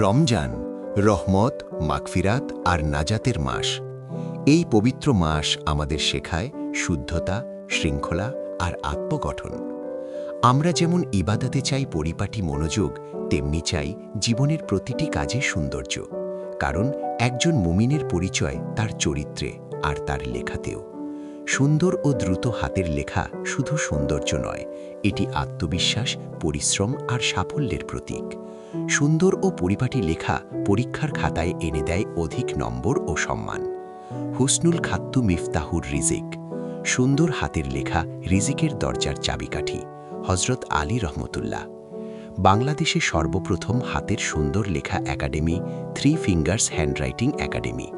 রমজান রহমত, মাগফিরাত আর নাজাতের মাস। এই পবিত্র মাস আমাদের শেখায় শুদ্ধতা, শৃঙ্খলা আর আত্মগঠন। আমরা যেমন ইবাদতে চাই পরিপাটি মনোযোগ, তেমনি চাই জীবনের প্রতিটি কাজে সৌন্দর্য। কারণ একজন মুমিনের পরিচয় তার চরিত্রে আর তার লেখাতেও। সুন্দর ও দ্রুত হাতের লেখা শুধু সৌন্দর্য নয়, এটি আত্মবিশ্বাস, পরিশ্রম আর সাফল্যের প্রতীক। সুন্দর ও পরিপাটি লেখা পরীক্ষার খাতায় এনে দেয় অধিক নম্বর ও সম্মান। হুসনুল খাত্তু মিফতাহুর রিজিক। সুন্দর হাতের লেখা রিজিকের দরজার চাবিকাঠি। হজরত আলী রহমতুল্লাহ। বাংলাদেশে সর্বপ্রথম হাতের সুন্দর লেখা academy three fingers handwriting academy.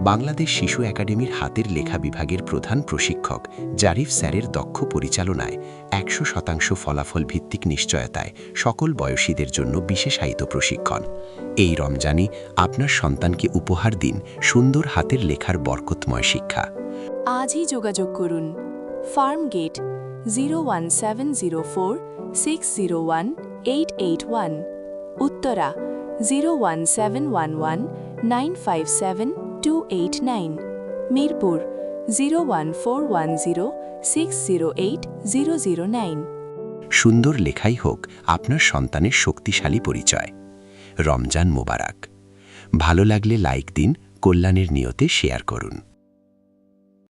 Bangladesh শিশু একাডেমির হাতের লেখা বিভাগের প্রধান প্রশিক্ষক জারিফ স্যারের দক্ষ পরিচালনায় 100% ফলাফল ভিত্তিক নিশ্চয়তায় সকল বয়সীদের জন্য বিশেষায়িত প্রশিক্ষণ। এই রমজানে আপনার সন্তানকে উপহার দিন সুন্দর হাতের লেখার বরকতময় শিক্ষা। আজই যোগাযোগ করুন। ফার্ম গেট 01704601881, উত্তরা 01711957289, মিরপুর 01410608009। সুন্দর লেখাই হোক আপনার সন্তানের শক্তিশালী পরিচয়। রমজান মোবারক। ভালো লাগলে লাইক দিন, কল্যাণের নিয়তে শেয়ার করুন।